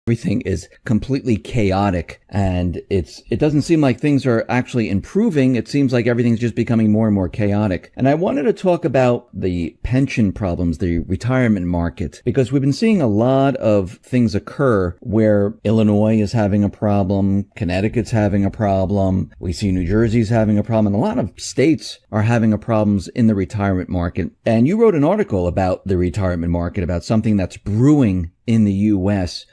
Everything is completely chaotic, and it doesn't seem like things are actually improving. It seems like everything's just becoming more and more chaotic. And I wanted to talk about the pension problems, the retirement market, because we've been seeing a lot of things occur where Illinois is having a problem, Connecticut's having a problem, we see New Jersey's having a problem, and a lot of states are having problems in the retirement market. And you wrote an article about the retirement market, about something that's brewing in the U.S.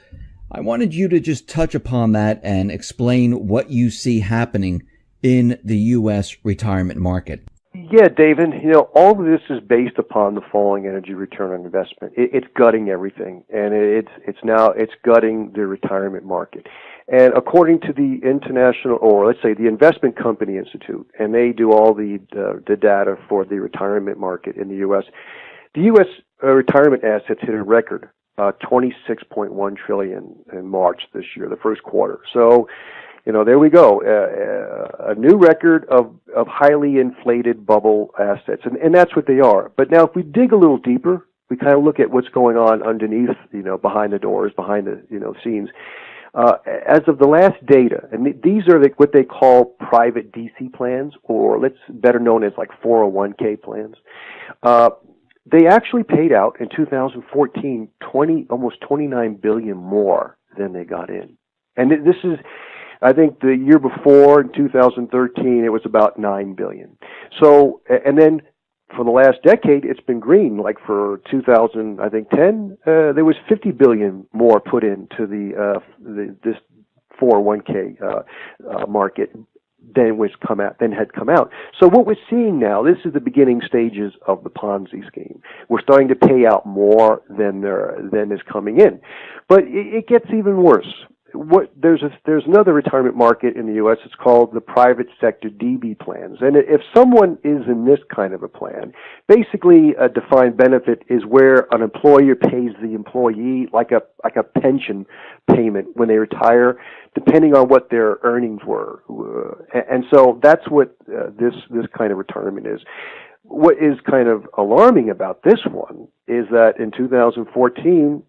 I wanted you to just touch upon that and explain what you see happening in the U.S. retirement market. Yeah, David, all of this is based upon the falling energy return on investment. It's gutting everything, and it's gutting the retirement market. And according to the international, or let's say the Investment Company Institute, and they do all the data for the retirement market in the U.S., the U.S. Retirement assets hit a record. 26.1 trillion in March this year, the first quarter. So, there we go. A new record of highly inflated bubble assets. And that's what they are. But now if we dig a little deeper, we kind of look at what's going on underneath, behind the doors, behind the, scenes. As of the last data, and these are what they call private DC plans, or better known as like 401k plans. They actually paid out in 2014 almost 29 billion more than they got in. And this is, I think the year before, in 2013, it was about 9 billion. So, and then for the last decade, it's been green. Like for 2010, there was 50 billion more put into this 401k market than had come out. So what we're seeing now, this is the beginning stages of the Ponzi scheme. We're starting to pay out more than is coming in, but it gets even worse. There's another retirement market in the U.S. It's called the private sector DB plans, and if someone is in this kind of a plan, basically a defined benefit is where an employer pays the employee like a pension payment when they retire, depending on what their earnings were, and so that's what this kind of retirement is. What is kind of alarming about this one is that in 2014.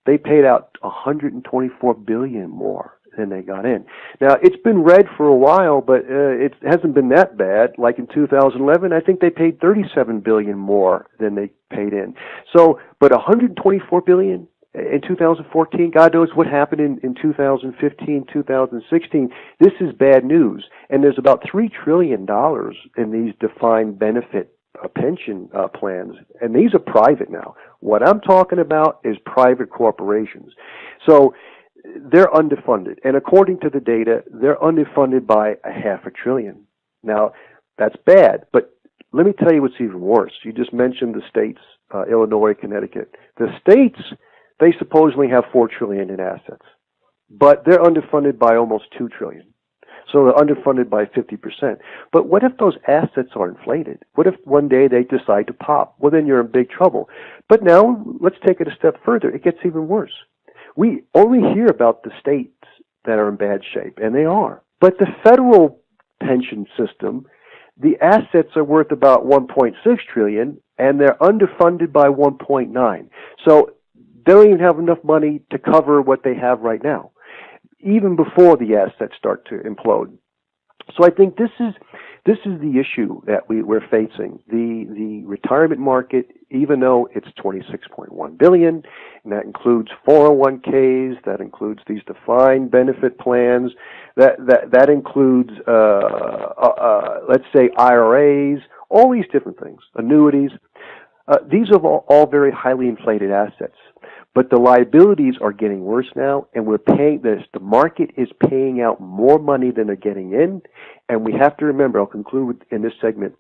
They paid out 124 billion more than they got in. Now, it's been red for a while, but it hasn't been that bad. Like in 2011, I think they paid 37 billion more than they paid in. So, but 124 billion in 2014, God knows what happened in 2015, 2016. This is bad news. And there's about $3 trillion in these defined benefit pension plans, and these are private now. What I'm talking about is private corporations. So they're underfunded, and according to the data, they're underfunded by $500 billion. Now, that's bad, but let me tell you what's even worse. You just mentioned the states, Illinois, Connecticut. The states, they supposedly have $4 trillion in assets, but they're underfunded by almost $2 trillion. So they're underfunded by 50%. But what if those assets are inflated? What if one day they decide to pop? Well, then you're in big trouble. But now, let's take it a step further. It gets even worse. We only hear about the states that are in bad shape, and they are. But the federal pension system, the assets are worth about $1.6 trillion, and they're underfunded by 1.9. So they don't even have enough money to cover what they have right now, even before the assets start to implode. So I think this is the issue that we're facing. The retirement market, even though it's $26.1 billion, and that includes 401ks, that includes these defined benefit plans, that includes let's say IRAs, all these different things, annuities. These are all very highly inflated assets. But the liabilities are getting worse now, and we're paying this. The market is paying out more money than they're getting in, and we have to remember, I'll conclude in this segment,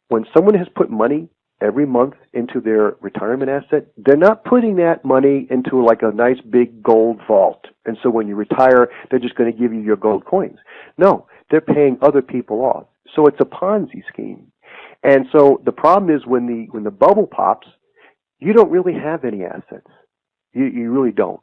when someone has put money every month into their retirement asset, they're not putting that money into like a nice big gold vault, and so when you retire, they're just going to give you your gold coins. No, they're paying other people off. So it's a Ponzi scheme. And so the problem is when the bubble pops, you don't really have any assets. You really don't.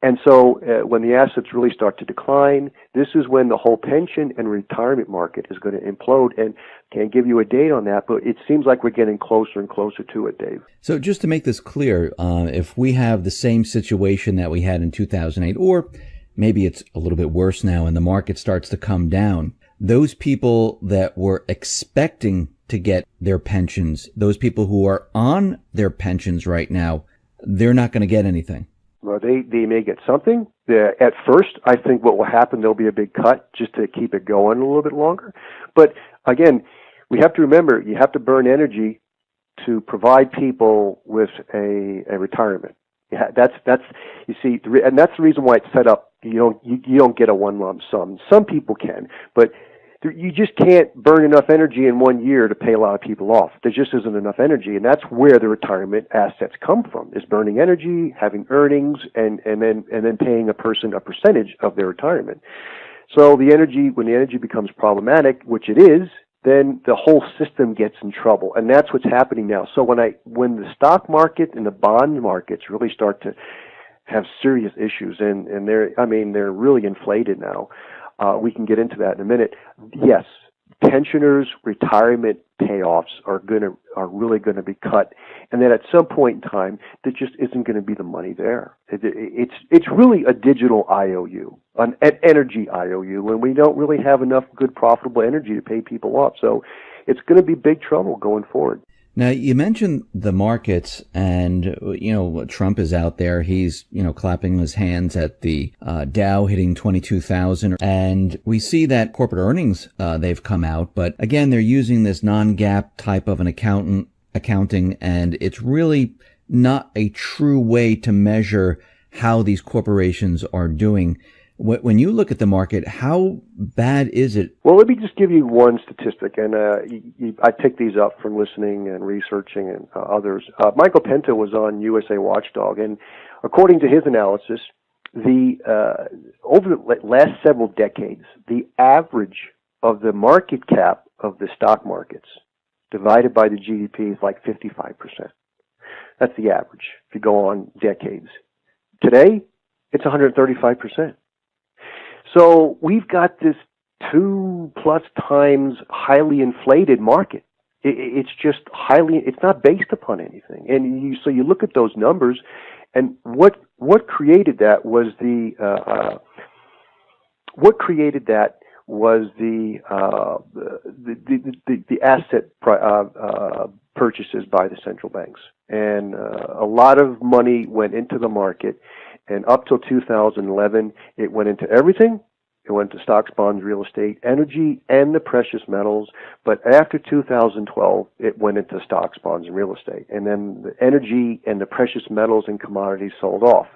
And so when the assets really start to decline, this is when the whole pension and retirement market is going to implode. And can't give you a date on that, but it seems like we're getting closer and closer to it, Dave. So just to make this clear, if we have the same situation that we had in 2008, or maybe it's a little bit worse now and the market starts to come down, those people that were expecting to get their pensions, those people who are on their pensions right now, they're not going to get anything. Well, they may get something. At first, I think what will happen, there'll be a big cut just to keep it going a little bit longer. But again, we have to remember, you have to burn energy to provide people with a retirement. Yeah, that's you see, and that's the reason why it's set up. You don't get a one lump sum. Some people can, but you just can't burn enough energy in 1 year to pay a lot of people off. There just isn't enough energy, and that's where the retirement assets come from: is burning energy, having earnings, and then paying a person a percentage of their retirement. So when the energy becomes problematic, which it is, then the whole system gets in trouble, and that's what's happening now. So when the stock market and the bond markets really start to have serious issues, and they're really inflated now. We can get into that in a minute. Yes, pensioners' retirement payoffs are really going to be cut, and then at some point in time, there just isn't going to be the money there. It's really a digital IOU, an energy IOU, and we don't really have enough good profitable energy to pay people off. So it's going to be big trouble going forward. Now, you mentioned the markets, and, Trump is out there. He's, clapping his hands at the Dow hitting 22,000. And we see that corporate earnings, they've come out. But again, they're using this non-GAAP type of an accounting, and it's really not a true way to measure how these corporations are doing. When you look at the market, how bad is it? Well, let me just give you one statistic, and I picked these up from listening and researching and others. Michael Penta was on USA Watchdog, and according to his analysis, over the last several decades, the average of the market cap of the stock markets divided by the GDP is like 55%. That's the average if you go on decades. Today, it's 135%. So we've got this 2+ times highly inflated market. It's just it's not based upon anything. And so you look at those numbers, and what created that was the asset purchases by the central banks, and a lot of money went into the market. And up till 2011, it went into everything. It went to stocks, bonds, real estate, energy, and the precious metals. But after 2012, it went into stocks, bonds, and real estate. And then the energy and the precious metals and commodities sold off.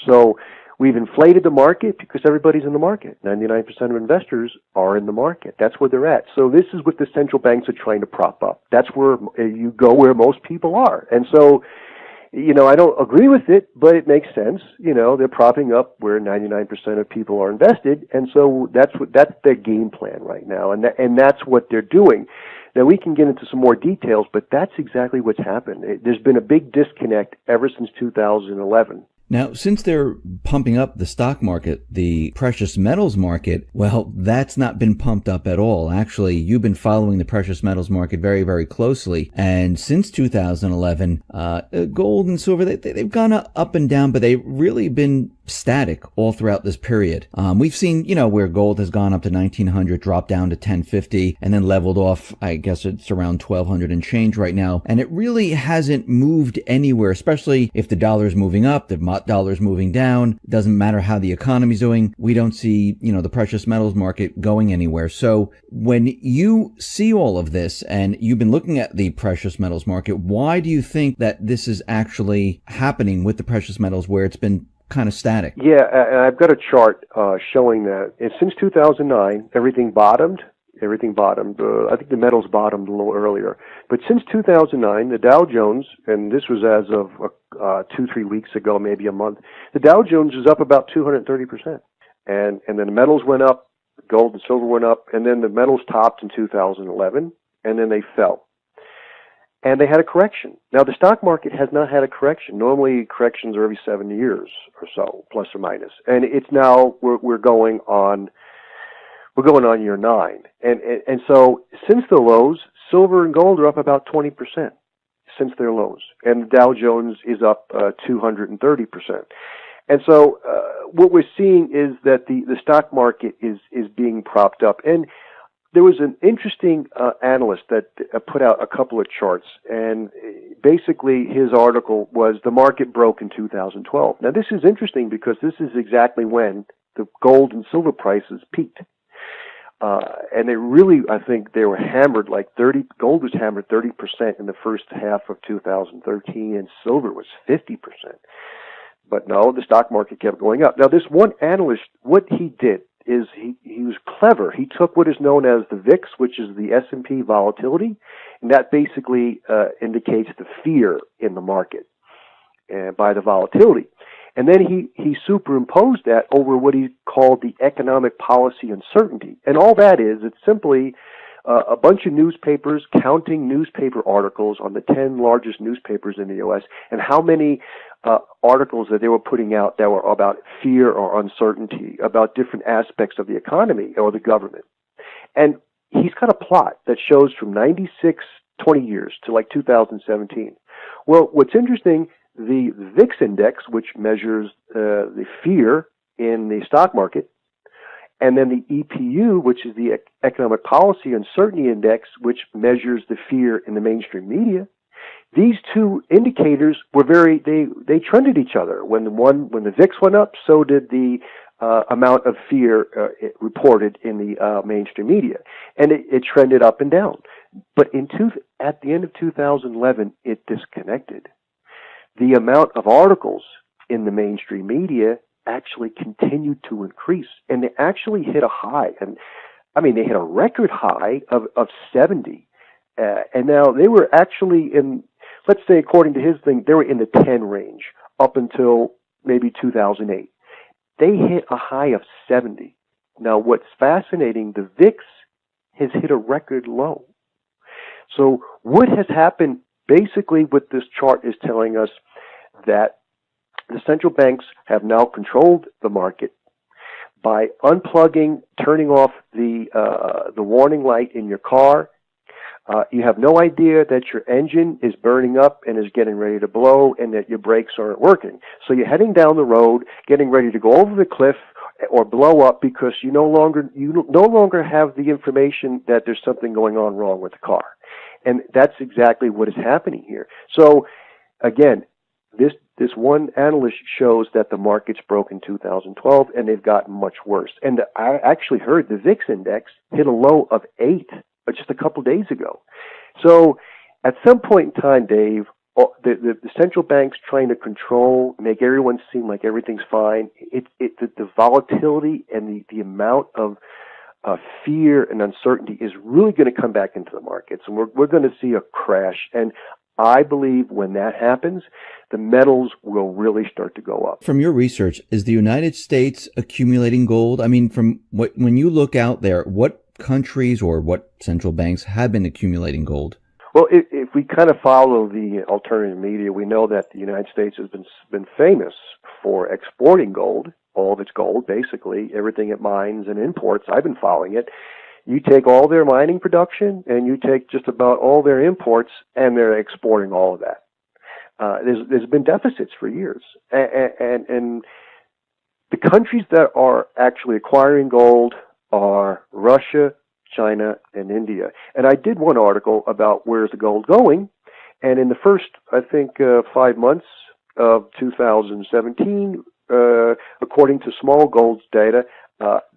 So we've inflated the market because everybody's in the market. 99% of investors are in the market. That's where they're at. So this is what the central banks are trying to prop up. That's where you go where most people are. And so, I don't agree with it, but it makes sense. They're propping up where 99% of people are invested, and so that's their game plan right now, and that's what they're doing. Now we can get into some more details, but that's exactly what's happened. There's been a big disconnect ever since 2011. Now, since they're pumping up the stock market, the precious metals market, well, that's not been pumped up at all. Actually, you've been following the precious metals market very, very closely. And since 2011, gold and silver, they've gone up and down, but they've really been static all throughout this period. We've seen, where gold has gone up to 1900, dropped down to 1050, and then leveled off. I guess it's around 1200 and change right now. And it really hasn't moved anywhere, especially if the dollar's moving up, the dollar's moving down. It doesn't matter how the economy's doing. We don't see, the precious metals market going anywhere. So when you see all of this, and you've been looking at the precious metals market, why do you think that this is actually happening with the precious metals where it's been kind of static? Yeah, and I've got a chart showing that. And since 2009, everything bottomed. I think the metals bottomed a little earlier. But since 2009, the Dow Jones, and this was as of 2-3 weeks ago, maybe a month, the Dow Jones is up about 230%. And then the metals went up, gold and silver went up, and then the metals topped in 2011, and then they fell. and they had a correction. Now, the stock market has not had a correction. Normally, corrections are every 7 years or so, plus or minus. And it's now we're going on year 9. And so since the lows, silver and gold are up about 20% since their lows, and the Dow Jones is up 230%. And so what we're seeing is that the stock market is being propped up. And there was an interesting analyst that put out a couple of charts, and basically his article was the market broke in 2012. Now this is interesting because this is exactly when the gold and silver prices peaked. And they really, I think they were hammered gold was hammered 30% in the first half of 2013, and silver was 50%. But no, the stock market kept going up. Now this one analyst, what he did is he was clever. He took what is known as the VIX, which is the S&P volatility, and that basically indicates the fear in the market by the volatility. And then he superimposed that over what he called the economic policy uncertainty. And all that is, it's simply a bunch of newspapers counting newspaper articles on the 10 largest newspapers in the U.S. and how many articles that they were putting out that were about fear or uncertainty, about different aspects of the economy or the government. And he's got a plot that shows from 96, 20 years to like 2017. Well, what's interesting, the VIX index, which measures the fear in the stock market, and then the EPU, which is the Economic Policy Uncertainty Index, which measures the fear in the mainstream media. These two indicators were they trended each other. When the VIX went up, so did the amount of fear reported in the mainstream media, and it trended up and down. But at the end of 2011, it disconnected. The amount of articles in the mainstream media actually continued to increase, and they actually hit a high, and I mean they hit a record high of 70, and now they were actually in, let's say according to his thing, they were in the 10 range up until maybe 2008. They hit a high of 70. Now what's fascinating, the VIX has hit a record low. So what has happened, basically what this chart is telling us, that the central banks have now controlled the market by unplugging, turning off the warning light in your car. You have no idea that your engine is burning up and is getting ready to blow, and that your brakes aren't working. So you're heading down the road, getting ready to go over the cliff or blow up because you no longer have the information that there's something going on wrong with the car. And that's exactly what is happening here. So again, this one analyst shows that the markets broke in 2012, and they've gotten much worse. And I actually heard the VIX index hit a low of 8 just a couple days ago. So at some point in time, Dave, the central banks trying to control, make everyone seem like everything's fine. The volatility and the amount of fear and uncertainty is really going to come back into the markets, and we're going to see a crash. And I believe when that happens, the metals will really start to go up. From your research, is the United States accumulating gold? I mean, when you look out there, what countries or what central banks have been accumulating gold? Well, if we kind of follow the alternative media, we know that the United States has been famous for exporting gold, all of its gold, basically, everything it mines and imports. I've been following it. You take all their mining production and you take just about all their imports, and they're exporting all of that. There's been deficits for years. And the countries that are actually acquiring gold are Russia, China, and India. And I did one article about where's the gold going. And in the first, I think, 5 months of 2017, according to Small Gold's data,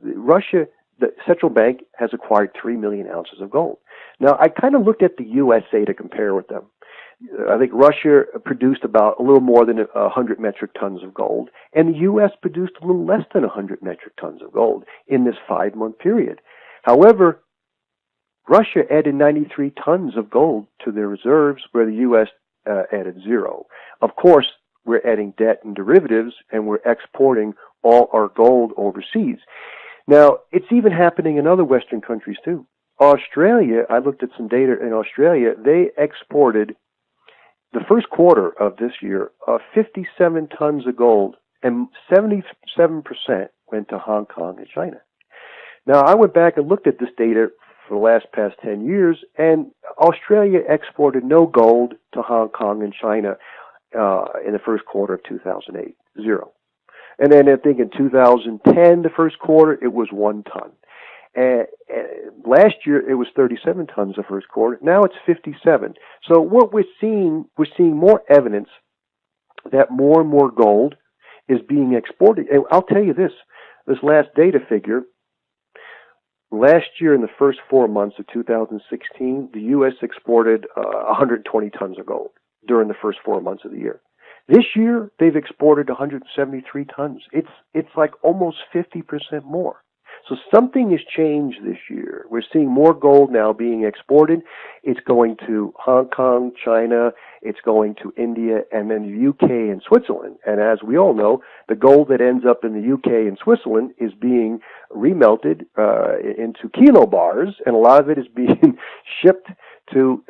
Russia, the central bank, has acquired 3 million ounces of gold. Now, I kind of looked at the USA to compare with them. I think Russia produced about a little more than 100 metric tons of gold, and the U.S. produced a little less than 100 metric tons of gold in this 5-month period. However, Russia added 93 tons of gold to their reserves, where the U.S. added 0. Of course, we're adding debt and derivatives, and we're exporting all our gold overseas. Now, it's even happening in other Western countries, too. Australia, I looked at some data in Australia, they exported the first quarter of this year 57 tons of gold, and 77% went to Hong Kong and China. Now, I went back and looked at this data for the past 10 years, and Australia exported no gold to Hong Kong and China in the first quarter of 2008, zero. And then I think in 2010, the first quarter, it was 1 ton. And last year it was 37 tons the first quarter. Now it's 57. So what we're seeing more evidence that more and more gold is being exported. And I'll tell you this last data figure, last year in the first 4 months of 2016, the U.S. exported 120 tons of gold during the first 4 months of the year. This year they've exported 173 tons. It's like almost 50% more. So something has changed this year. We're seeing more gold now being exported. It's going to Hong Kong, China, it's going to India, and then the UK and Switzerland. And as we all know, the gold that ends up in the UK and Switzerland is being remelted into kilo bars, and a lot of it is being shipped to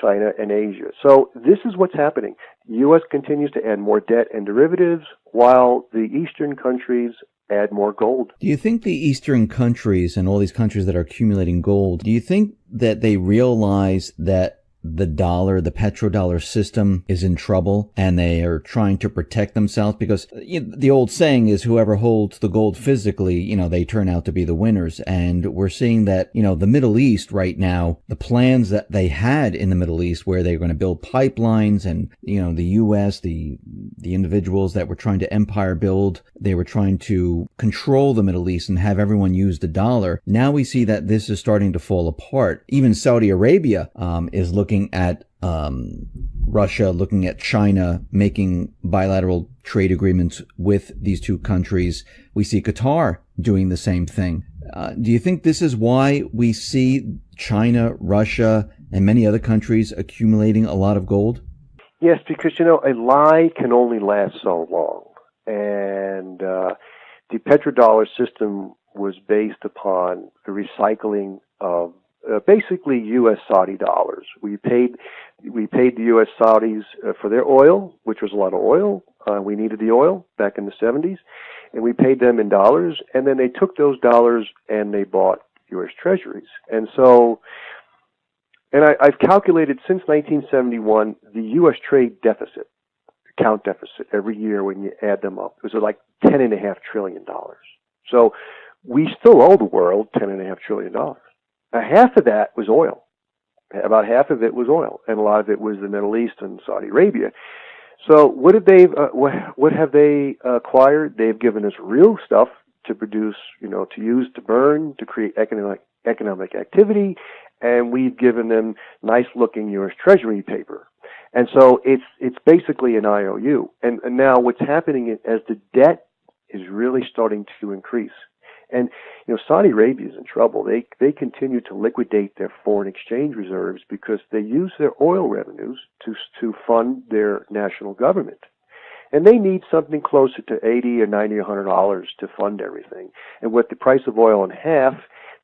China and Asia. So this is what's happening. The U.S. continues to add more debt and derivatives, while the Eastern countries add more gold. Do you think the Eastern countries and all these countries that are accumulating gold, do you think that they realize that the dollar, the petrodollar system is in trouble and they are trying to protect themselves? Because the old saying is whoever holds the gold physically, they turn out to be the winners. And we're seeing that, the Middle East right now, the plans that they had in the Middle East where they're going to build pipelines and, the U.S., the individuals that were trying to empire build, they were trying to control the Middle East and have everyone use the dollar. Now we see that this is starting to fall apart. Even Saudi Arabia is looking at Russia, looking at China, making bilateral trade agreements with these two countries. We see Qatar doing the same thing. Do you think this is why we see China, Russia, and many other countries accumulating a lot of gold? Yes, because, a lie can only last so long. And the petrodollar system was based upon the recycling of basically U.S. Saudi dollars. We paid the U.S. Saudis for their oil, which was a lot of oil. We needed the oil back in the 70s, and we paid them in dollars, and then they took those dollars and they bought U.S. treasuries. And so, I've calculated since 1971, the U.S. trade deficit, account deficit, every year when you add them up, it was like $10.5 trillion. So we still owe the world $10.5 trillion. Half of that was oil. About half of it was oil, and a lot of it was the Middle East and Saudi Arabia. So what have they acquired? They've given us real stuff to produce, to use, to burn, to create economic activity, and we've given them nice-looking U.S. Treasury paper. And so it's basically an IOU. And now what's happening as the debt is really starting to increase. And, Saudi Arabia is in trouble. They continue to liquidate their foreign exchange reserves because they use their oil revenues to fund their national government. And they need something closer to $80 or $90 or $100 to fund everything. And with the price of oil in half,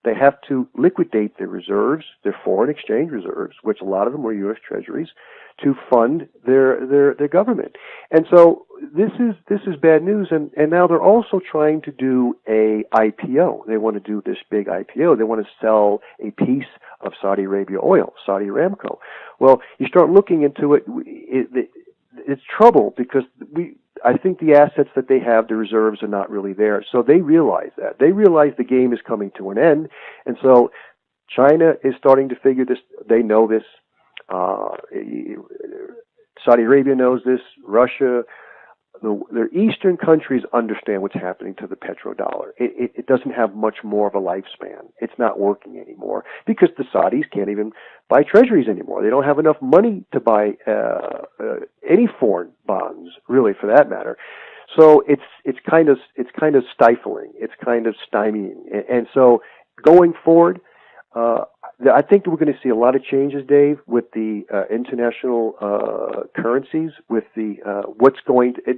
they have to liquidate their reserves, their foreign exchange reserves, which a lot of them were U.S. Treasuries, to fund their government. And so this is bad news. And now they're also trying to do a IPO. They want to do this big IPO. They want to sell a piece of Saudi Arabia oil, Saudi Aramco. Well, you start looking into it, it's trouble because I think the assets that they have, the reserves, are not really there. So they realize that. They realize the game is coming to an end. And so China is starting to figure this. They know this. Saudi Arabia knows this. Russia, the Eastern countries understand what's happening to the petrodollar. It doesn't have much more of a lifespan. It's not working anymore because the Saudis can't even buy treasuries anymore. They don't have enough money to buy any foreign bonds, really, for that matter. So it's kind of stifling. It's kind of stymieing. And so going forward, I think we're going to see a lot of changes, Dave, with the international currencies. With the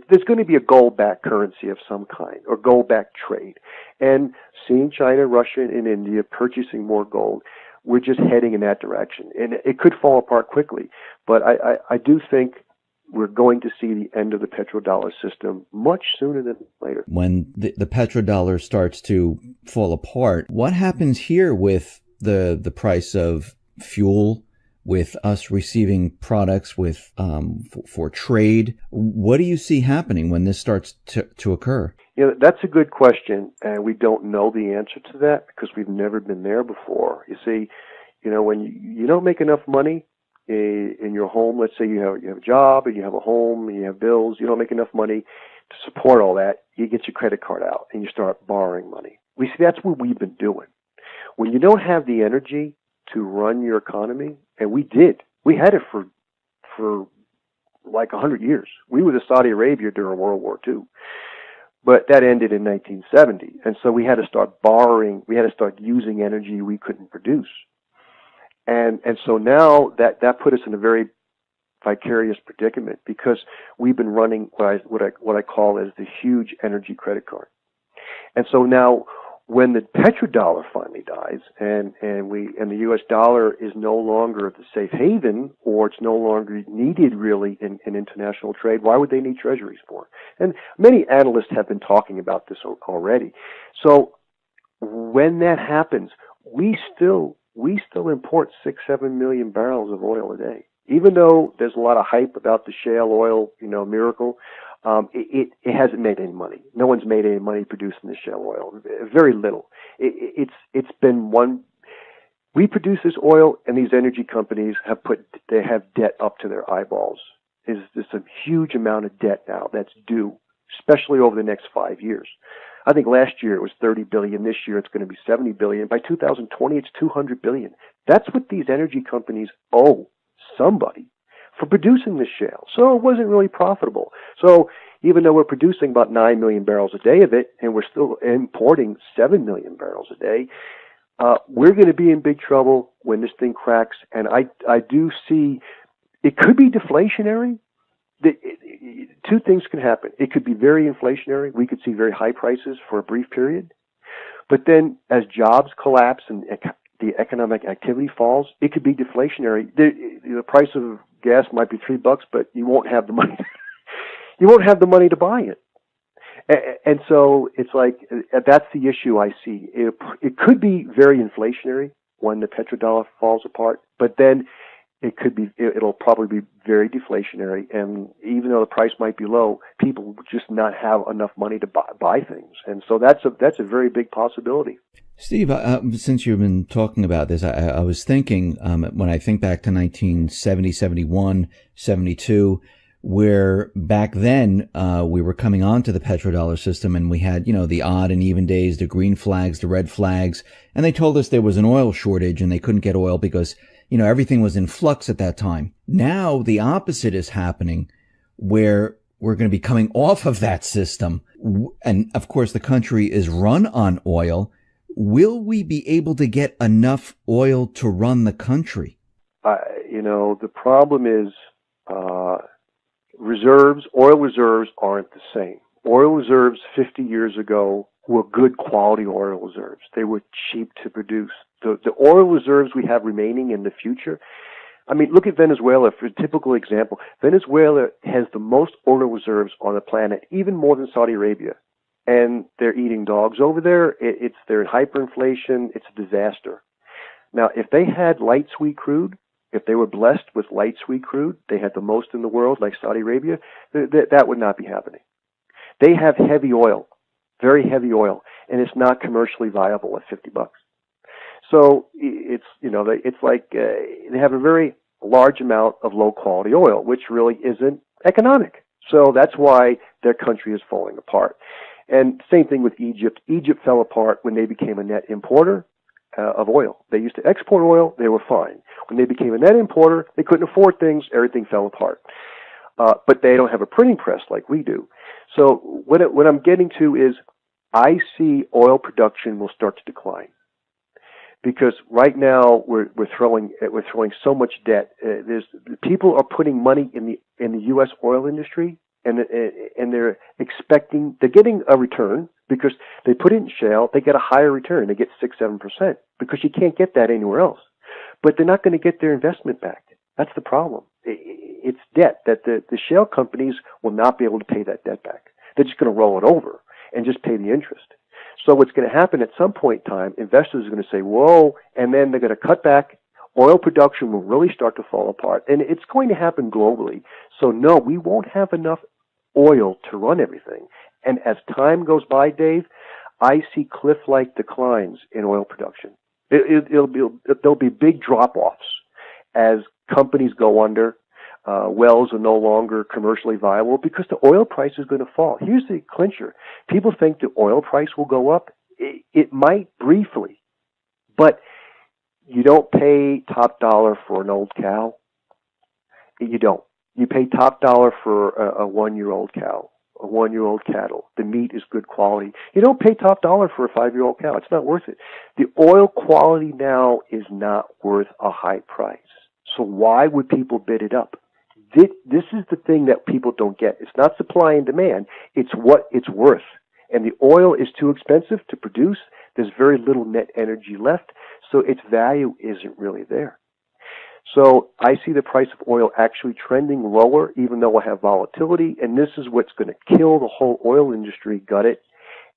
there's going to be a gold-backed currency of some kind, or gold-backed trade. And seeing China, Russia, and India purchasing more gold, we're just heading in that direction. And it could fall apart quickly. But I do think we're going to see the end of the petrodollar system much sooner than later. When the petrodollar starts to fall apart, what happens here with the price of fuel, with us receiving products with for trade? What do you see happening when this starts to occur? That's a good question, and we don't know the answer to that because we've never been there before. You see, when you don't make enough money in your home, let's say you have a job and you have a home and you have bills, you don't make enough money to support all that, you get your credit card out and you start borrowing money. We see that's what we've been doing. When you don't have the energy to run your economy, and we had it for like 100 years. We were the Saudi Arabia during World War II. But that ended in 1970. And so we had to start borrowing, we had to start using energy we couldn't produce. And so now that put us in a very vicarious predicament because we've been running what I call as the huge energy credit card. And so now when the petrodollar finally dies and the US dollar is no longer the safe haven, or it's no longer needed really in international trade, why would they need treasuries for? And many analysts have been talking about this already. So when that happens, we still import 6-7 million barrels of oil a day. Even though there's a lot of hype about the shale oil, miracle, it hasn't made any money. No one's made any money producing the shale oil. Very little. It's been one. We produce this oil, and these energy companies have debt up to their eyeballs. There's a huge amount of debt now that's due, especially over the next 5 years. I think last year it was $30 billion. This year it's going to be $70 billion. By 2020, it's $200 billion. That's what these energy companies owe somebody for producing this shale. So it wasn't really profitable. So even though we're producing about 9 million barrels a day of it, and we're still importing 7 million barrels a day, we're going to be in big trouble when this thing cracks. And I do see it could be deflationary. Two things can happen. It could be very inflationary. We could see very high prices for a brief period. But then as jobs collapse and the economic activity falls, it could be deflationary. The price of gas might be $3, but you won't have the money. You won't have the money to buy it. And so it's like, that's the issue I see. It could be very inflationary when the petrodollar falls apart, but then it'll probably be very deflationary. And even though the price might be low, people will just not have enough money to buy things. And so that's a very big possibility. Steve, since you've been talking about this, I was thinking, when I think back to 1970, 71, 72, where back then we were coming onto the petrodollar system, and we had, the odd and even days, the green flags, the red flags, and they told us there was an oil shortage and they couldn't get oil because, everything was in flux at that time. Now the opposite is happening, where we're going to be coming off of that system. And of course, the country is run on oil. Will we be able to get enough oil to run the country? The problem is oil reserves aren't the same. Oil reserves 50 years ago were good quality oil reserves. They were cheap to produce. The oil reserves we have remaining in the future, look at Venezuela for a typical example. Venezuela has the most oil reserves on the planet, even more than Saudi Arabia. And they're eating dogs over there. They're in hyperinflation. It's a disaster. Now, if they had light sweet crude, if they were blessed with light sweet crude, they had the most in the world, like Saudi Arabia, that would not be happening. They have heavy oil, very heavy oil, and it's not commercially viable at $50. So it's like they have a very large amount of low quality oil, which really isn't economic. So that's why their country is falling apart. And same thing with Egypt. Egypt fell apart when they became a net importer of oil. They used to export oil, they were fine. When they became a net importer, they couldn't afford things, everything fell apart. But they don't have a printing press like we do. So what I'm getting to is I see oil production will start to decline. Because right now we're throwing so much debt. People are putting money in the U.S. oil industry, and they're getting a return because they put it in shale. They get a higher return. They get 6-7% because you can't get that anywhere else. but they're not going to get their investment back. That's the problem. It's debt that the shale companies will not be able to pay that debt back. They're just going to roll it over and just pay the interest. So what's going to happen at some point in time, investors are going to say, whoa, and then they're going to cut back. Oil production will really start to fall apart. And it's going to happen globally. So no, we won't have enough oil to run everything. And as time goes by, Dave, I see cliff-like declines in oil production. There'll be big drop-offs as companies go under. Wells are no longer commercially viable because the oil price is going to fall. Here's the clincher. People think the oil price will go up. It might briefly, but you don't pay top dollar for an old cow. You don't. You pay top dollar for a one-year-old cow, a one-year-old cattle. The meat is good quality. You don't pay top dollar for a 5-year-old cow. It's not worth it. The oil quality now is not worth a high price. So why would people bid it up? This is the thing that people don't get. It's not supply and demand. It's what it's worth. And the oil is too expensive to produce. There's very little net energy left, so its value isn't really there. So I see the price of oil actually trending lower, even though we'll have volatility, and this is what's going to kill the whole oil industry, gut it.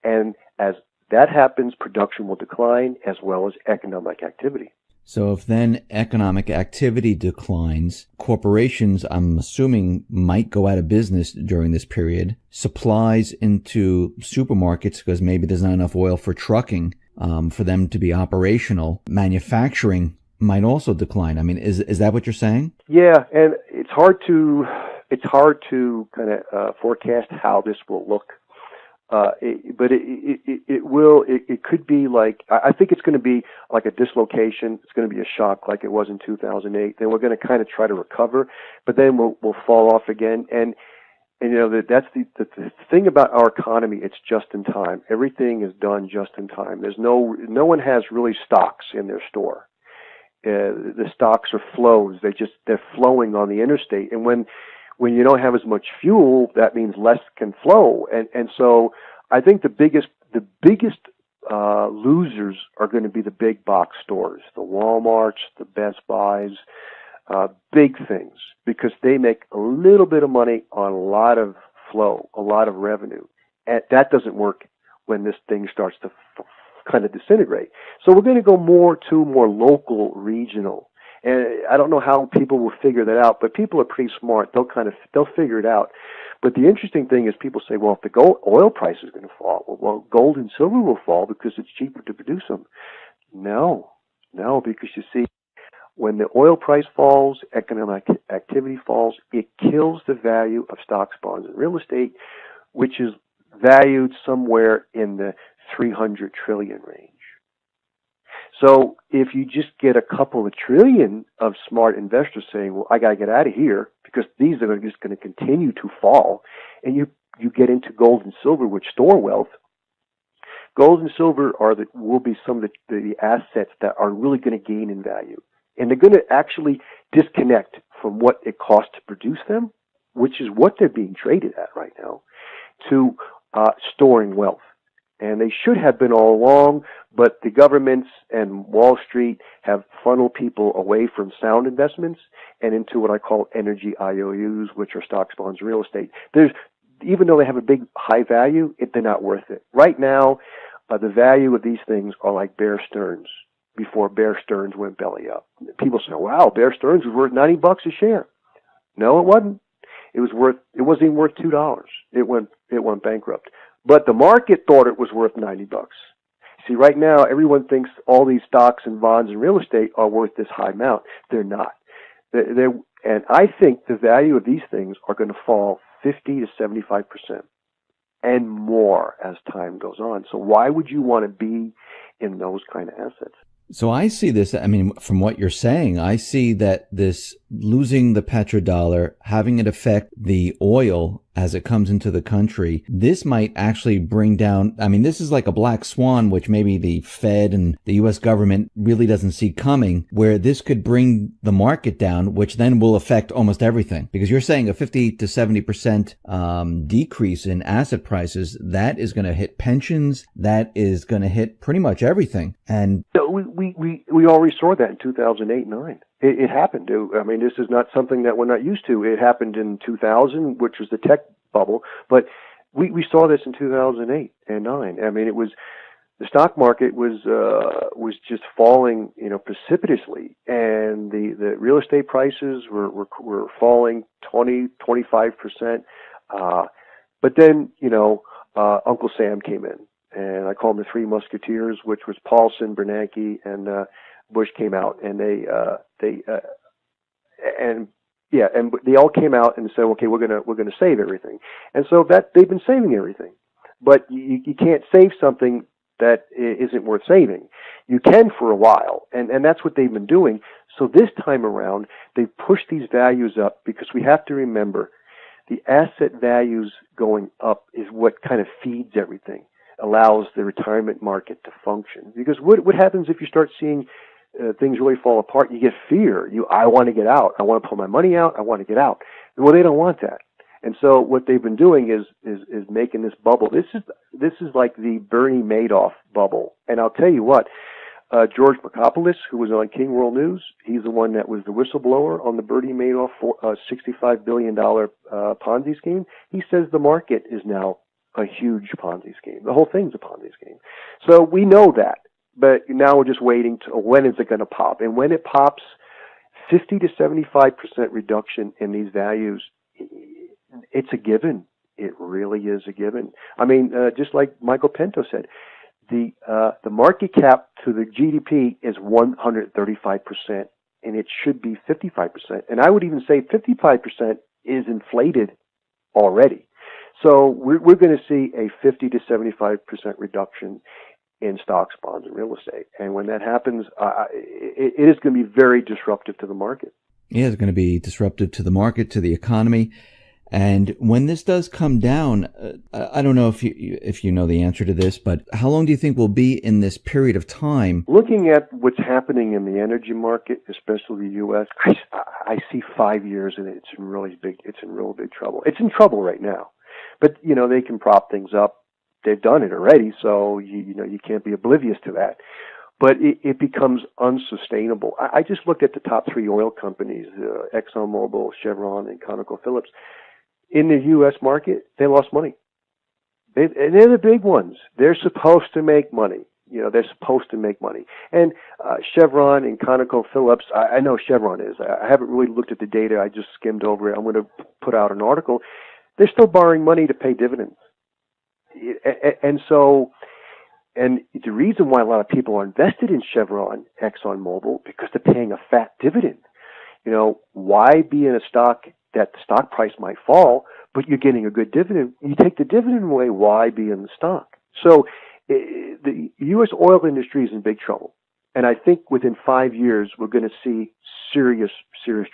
And as that happens, production will decline as well as economic activity. So if then economic activity declines, corporations, I'm assuming, might go out of business during this period. Supplies into supermarkets, because maybe there's not enough oil for trucking for them to be operational. Manufacturing might also decline. I mean, is that what you're saying? Yeah, and it's hard to kind of forecast how this will look. It could be like, I think it's going to be like a dislocation. It's going to be a shock like it was in 2008. Then we're going to kind of try to recover, but then we'll fall off again. And you know, that's the thing about our economy. It's just in time. Everything is done just in time. There's no one has really stocks in their store. The stocks are flows. They're flowing on the interstate. And when you don't have as much fuel, that means less can flow. And so I think the biggest losers are going to be the big box stores, the Walmarts, the Best Buys, big things, because they make a little bit of money on a lot of flow, a lot of revenue. And that doesn't work when this thing starts to kind of disintegrate. So we're going to go more local, regional. And I don't know how people will figure that out, but people are pretty smart. They'll figure it out. But the interesting thing is people say, well, if the oil price is going to fall, well, gold and silver will fall because it's cheaper to produce them. No, because you see, when the oil price falls, economic activity falls, it kills the value of stocks, bonds, and real estate, which is valued somewhere in the 300 trillion range. So if you just get a couple of trillion of smart investors saying, well, I got to get out of here because these are just going to continue to fall, and you get into gold and silver, which store wealth, gold and silver will be some of the assets that are really going to gain in value. And they're going to actually disconnect from what it costs to produce them, which is what they're being traded at right now, to storing wealth. And they should have been all along, but the governments and Wall Street have funneled people away from sound investments and into what I call energy IOUs, which are stocks, bonds, and real estate. Even though they have a big high value, they're not worth it. Right now, the value of these things are like Bear Stearns before Bear Stearns went belly up. People say, wow, Bear Stearns was worth $90 a share. No, it wasn't. It wasn't even worth $2. It went bankrupt. But the market thought it was worth $90. See, right now, everyone thinks all these stocks and bonds and real estate are worth this high amount. They're not. And I think the value of these things are going to fall 50 to 75% and more as time goes on. So why would you want to be in those kind of assets? So I see this, I mean, from what you're saying, I see that this losing the petrodollar, having it affect the oil as it comes into the country, this might actually bring down, I mean, this is like a black swan, which maybe the Fed and the U.S. government really doesn't see coming, where this could bring the market down, which then will affect almost everything. Because you're saying a 50 to 70% decrease in asset prices, that is going to hit pensions, that is going to hit pretty much everything. And so we already saw that in 2008-9. It happened. I mean, this is not something that we're not used to. It happened in 2000, which was the tech bubble, but we saw this in 2008 and 9. I mean, it was the stock market was just falling, precipitously, and the real estate prices were falling 20-25%. But then, Uncle Sam came in, and I call them the Three Musketeers, which was Paulson, Bernanke, and Bush came out, and they all came out and said, okay, we're gonna save everything, and so that they've been saving everything, but you can't save something that isn't worth saving. You can for a while, and that's what they've been doing. So this time around, they've pushed these values up because we have to remember the asset values going up is what kind of feeds everything, allows the retirement market to function. Because what happens if you start seeing things really fall apart? You get fear. I want to get out. I want to pull my money out. I want to get out. Well, they don't want that. And so what they've been doing is making this bubble. This is like the Bernie Madoff bubble. And I'll tell you what, George Makopoulos, who was on King World News, he's the one that was the whistleblower on the Bernie Madoff $65 billion Ponzi scheme. He says the market is now a huge Ponzi scheme. The whole thing's a Ponzi scheme. So we know that. But now we're just waiting to when is it going to pop. And when it pops, 50 to 75% reduction in these values, it's a given. It really is a given. I mean, just like Michael Pinto said, the market cap to the GDP is 135%, and it should be 55%. And I would even say 55% is inflated already. So we're going to see a 50 to 75% reduction in stocks, bonds, and real estate. And when that happens, it is going to be very disruptive to the market. Yeah, it's going to be disruptive to the market, to the economy. And when this does come down, I don't know if you know the answer to this, but how long do you think we'll be in this period of time? Looking at what's happening in the energy market, especially the U.S., I see 5 years, and it's in real big trouble. It's in trouble right now, but they can prop things up. They've done it already, so you can't be oblivious to that. But it becomes unsustainable. I just looked at the top 3 oil companies, ExxonMobil, Chevron, and ConocoPhillips. In the U.S. market, they lost money. They're the big ones. They're supposed to make money. They're supposed to make money. And Chevron and ConocoPhillips, I know Chevron is. I haven't really looked at the data. I just skimmed over it. I'm going to put out an article. They're still borrowing money to pay dividends. And the reason why a lot of people are invested in Chevron, ExxonMobil, because they're paying a fat dividend. Why be in a stock that the stock price might fall, but you're getting a good dividend? You take the dividend away, why be in the stock? So the U.S. oil industry is in big trouble. And I think within 5 years, we're going to see serious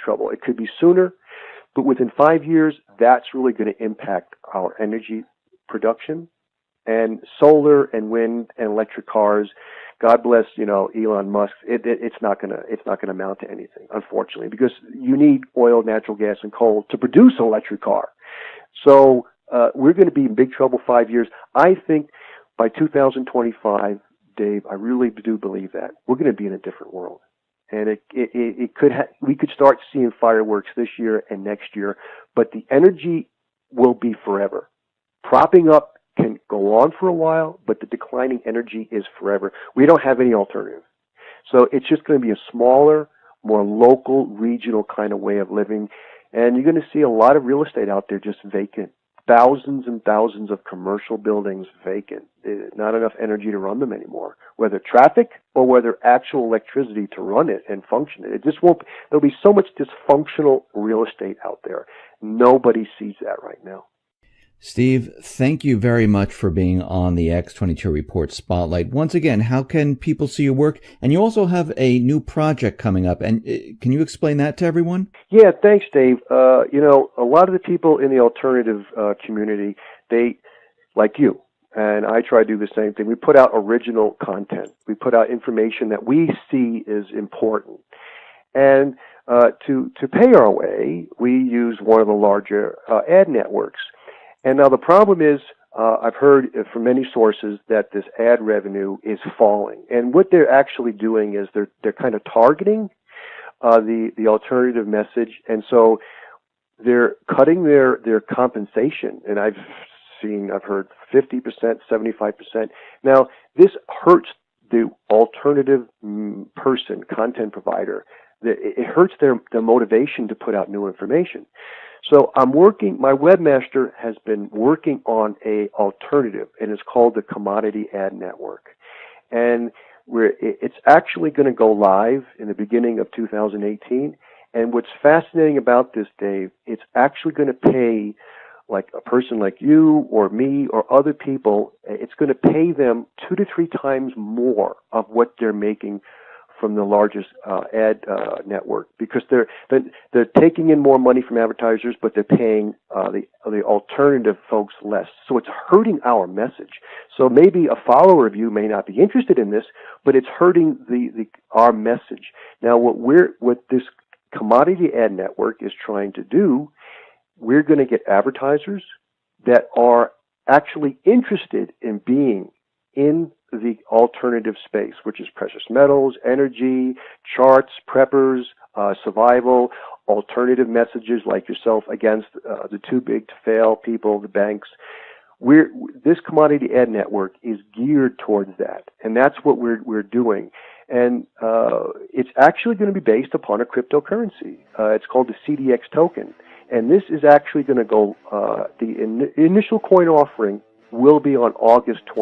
trouble. It could be sooner, but within 5 years, that's really going to impact our energy production, and solar and wind and electric cars. God bless, Elon Musk. It's not gonna amount to anything, unfortunately, because you need oil, natural gas, and coal to produce an electric car. So we're going to be in big trouble 5 years. I think by 2025, Dave, I really do believe that we're going to be in a different world, and we could start seeing fireworks this year and next year, but the energy will be forever. Propping up can go on for a while, but the declining energy is forever. We don't have any alternative. So it's just going to be a smaller, more local, regional kind of way of living. And you're going to see a lot of real estate out there just vacant. Thousands and thousands of commercial buildings vacant. There's not enough energy to run them anymore, whether traffic or whether actual electricity to run it and function it. It just won't. There'll be so much dysfunctional real estate out there. Nobody sees that right now. Steve, thank you very much for being on the X22 Report Spotlight. Once again, how can people see your work? And you also have a new project coming up. And can you explain that to everyone? Yeah, thanks, Dave. A lot of the people in the alternative community, they, like you, and I try to do the same thing. We put out original content. We put out information that we see is important. And to pay our way, we use one of the larger ad networks. And now the problem is, I've heard from many sources that this ad revenue is falling. And what they're actually doing is they're kind of targeting the alternative message, and so they're cutting their compensation. And I've heard 50%, 75%. Now this hurts the alternative person, content provider. It hurts their motivation to put out new information. So my webmaster has been working on a alternative, and it's called the Commodity Ad Network. And it's actually going to go live in the beginning of 2018. And what's fascinating about this, Dave, it's actually going to pay like a person like you or me or other people. It's going to pay them 2 to 3 times more of what they're making from the largest ad network, because they're taking in more money from advertisers, but they're paying the alternative folks less. So it's hurting our message. So maybe a follower of you may not be interested in this, but it's hurting our message. Now, what this Commodity Ad Network is trying to do, we're going to get advertisers that are actually interested in being in the alternative space, which is precious metals, energy, charts, preppers, survival, alternative messages like yourself against the too big to fail people, the banks. This Commodity Ad Network is geared towards that, and that's what we're doing. And it's actually going to be based upon a cryptocurrency. It's called the CDX token, and this is actually going to go. The initial coin offering will be on August 20th.